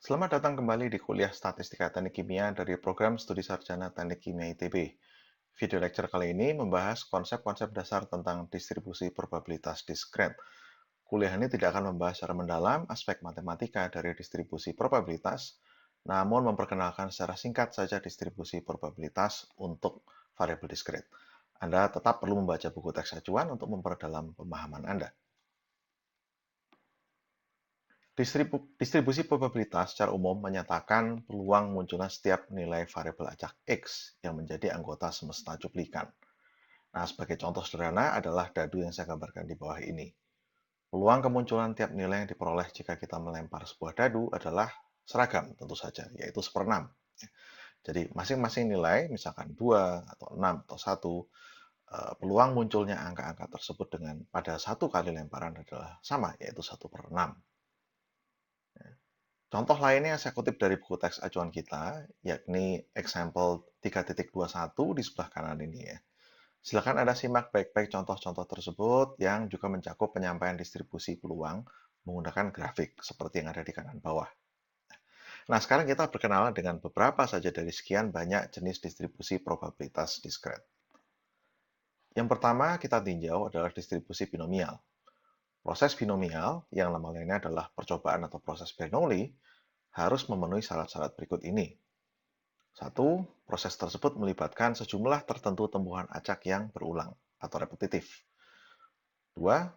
Selamat datang kembali di kuliah Statistika Teknik Kimia dari program Studi Sarjana Teknik Kimia ITB. Video lecture kali ini membahas konsep-konsep dasar tentang distribusi probabilitas diskret. Kuliah ini tidak akan membahas secara mendalam aspek matematika dari distribusi probabilitas, namun memperkenalkan secara singkat saja distribusi probabilitas untuk variabel diskret. Anda tetap perlu membaca buku teks acuan untuk memperdalam pemahaman Anda. Distribusi probabilitas secara umum menyatakan peluang munculnya setiap nilai variabel acak X yang menjadi anggota semesta cuplikan. Nah, sebagai contoh sederhana adalah dadu yang saya gambarkan di bawah ini. Peluang kemunculan tiap nilai yang diperoleh jika kita melempar sebuah dadu adalah seragam tentu saja, yaitu 1/6. Jadi masing-masing nilai, misalkan 2 atau 6 atau 1, peluang munculnya angka-angka tersebut dengan pada satu kali lemparan adalah sama, yaitu 1/6. Contoh lainnya saya kutip dari buku teks acuan kita, yakni example 3.21 di sebelah kanan ini ya. Silakan Anda simak baik-baik contoh-contoh tersebut yang juga mencakup penyampaian distribusi peluang menggunakan grafik seperti yang ada di kanan bawah. Nah, sekarang kita berkenalan dengan beberapa saja dari sekian banyak jenis distribusi probabilitas diskret. Yang pertama kita tinjau adalah distribusi binomial. Proses binomial, yang nama lainnya adalah percobaan atau proses Bernoulli, harus memenuhi syarat-syarat berikut ini. 1. Proses tersebut melibatkan sejumlah tertentu tumbuhan acak yang berulang atau repetitif. 2.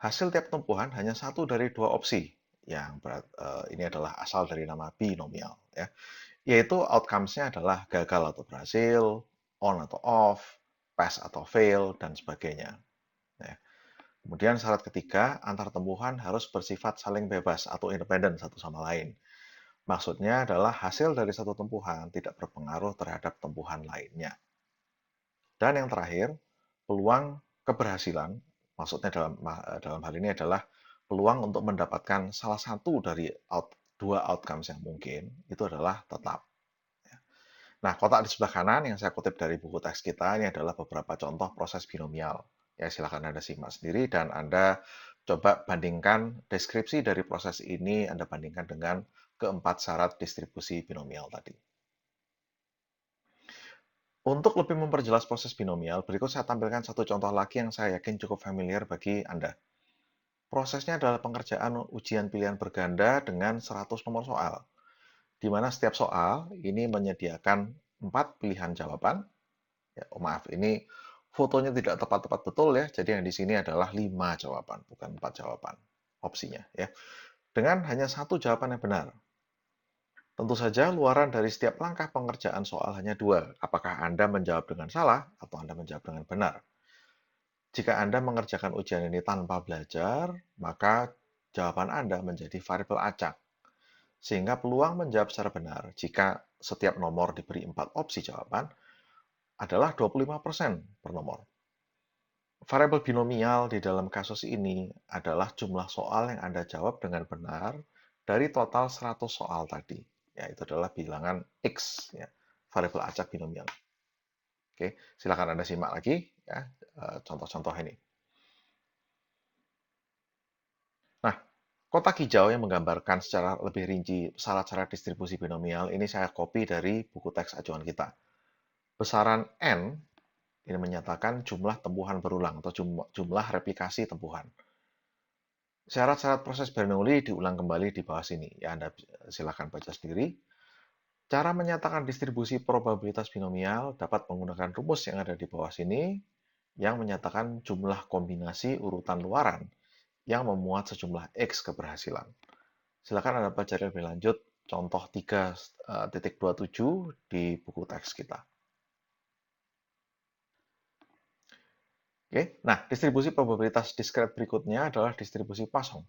Hasil tiap tumbuhan hanya satu dari dua opsi, yang ini adalah asal dari nama binomial, ya. Yaitu outcomes-nya adalah gagal atau berhasil, on atau off, pass atau fail, dan sebagainya. Ya. Kemudian syarat ketiga, antar tumbuhan harus bersifat saling bebas atau independen satu sama lain. Maksudnya adalah hasil dari satu tumbuhan tidak berpengaruh terhadap tumbuhan lainnya. Dan yang terakhir, peluang keberhasilan, maksudnya dalam hal ini adalah peluang untuk mendapatkan salah satu dari dua outcomes yang mungkin, itu adalah tetap. Nah, kotak di sebelah kanan yang saya kutip dari buku teks kita, ini adalah beberapa contoh proses binomial. Ya, silakan Anda simak sendiri dan Anda coba bandingkan deskripsi dari proses ini, Anda bandingkan dengan keempat syarat distribusi binomial tadi. Untuk lebih memperjelas proses binomial, berikut saya tampilkan satu contoh lagi yang saya yakin cukup familiar bagi Anda. Prosesnya adalah pengerjaan ujian pilihan berganda dengan 100 nomor soal, di mana setiap soal ini menyediakan 4 pilihan jawaban. Ya, oh maaf, ini fotonya tidak tepat-tepat betul ya, jadi yang di sini adalah 5 jawaban, bukan 4 jawaban opsinya ya. Dengan hanya satu jawaban yang benar. Tentu saja luaran dari setiap langkah pengerjaan soal hanya dua. Apakah Anda menjawab dengan salah atau Anda menjawab dengan benar? Jika Anda mengerjakan ujian ini tanpa belajar, maka jawaban Anda menjadi variabel acak. Sehingga peluang menjawab secara benar jika setiap nomor diberi 4 opsi jawaban adalah 25% per nomor. Variabel binomial di dalam kasus ini adalah jumlah soal yang Anda jawab dengan benar dari total 100 soal tadi. Ya, itu adalah bilangan X, ya, variabel acak binomial. Oke, silakan Anda simak lagi ya, contoh-contoh ini. Nah, kotak hijau yang menggambarkan secara lebih rinci syarat-syarat distribusi binomial ini saya copy dari buku teks acuan kita. Besaran N ini menyatakan jumlah tumbuhan berulang atau jumlah replikasi tumbuhan. Syarat-syarat proses Bernoulli diulang kembali di bawah sini. Ya, Anda silakan baca sendiri. Cara menyatakan distribusi probabilitas binomial dapat menggunakan rumus yang ada di bawah sini yang menyatakan jumlah kombinasi urutan luaran yang memuat sejumlah X keberhasilan. Silakan Anda baca lebih lanjut contoh 3.27 di buku teks kita. Oke, nah distribusi probabilitas diskret berikutnya adalah distribusi Poisson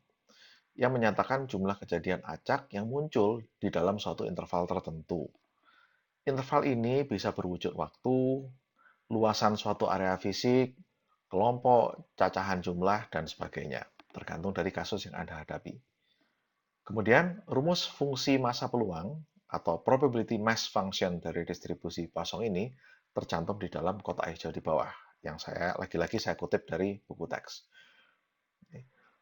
yang menyatakan jumlah kejadian acak yang muncul di dalam suatu interval tertentu. Interval ini bisa berwujud waktu, luasan suatu area fisik, kelompok, cacahan jumlah, dan sebagainya, tergantung dari kasus yang Anda hadapi. Kemudian, rumus fungsi massa peluang atau probability mass function dari distribusi Poisson ini tercantum di dalam kotak hijau di bawah, yang lagi-lagi saya kutip dari buku teks.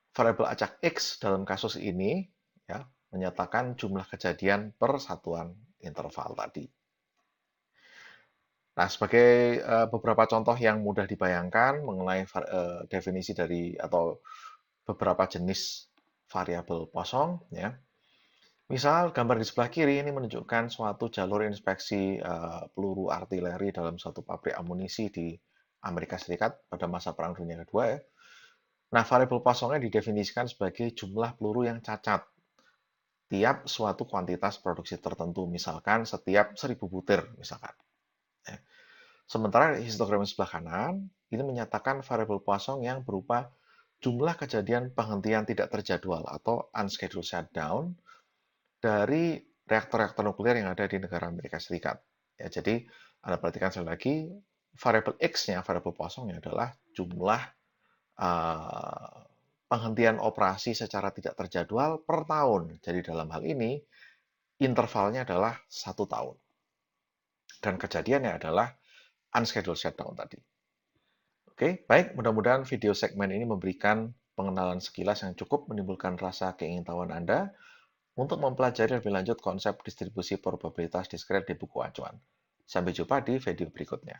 Variabel acak X dalam kasus ini ya, menyatakan jumlah kejadian per satuan interval tadi. Nah, sebagai beberapa contoh yang mudah dibayangkan mengenai definisi dari atau beberapa jenis variabel kosong, ya. Misal gambar di sebelah kiri ini menunjukkan suatu jalur inspeksi peluru artileri dalam suatu pabrik amunisi di Amerika Serikat pada masa Perang Dunia Kedua, ya. Nah, variabel kosongnya didefinisikan sebagai jumlah peluru yang cacat tiap suatu kuantitas produksi tertentu, misalkan setiap 1000 butir, misalkan. Ya. Sementara histogram sebelah kanan ini menyatakan variabel Poisson yang berupa jumlah kejadian penghentian tidak terjadwal atau unscheduled shutdown dari reaktor-reaktor nuklir yang ada di negara Amerika Serikat. Ya, jadi Anda perhatikan sekali lagi, variabel X-nya, variabel Poisson-nya adalah jumlah uh, penghentian operasi secara tidak terjadwal per tahun. Jadi dalam hal ini, intervalnya adalah 1 tahun. Dan kejadiannya adalah unscheduled shutdown tadi. Oke, baik. Mudah-mudahan video segmen ini memberikan pengenalan sekilas yang cukup menimbulkan rasa keingintahuan Anda untuk mempelajari lebih lanjut konsep distribusi probabilitas diskret di buku acuan. Sampai jumpa di video berikutnya.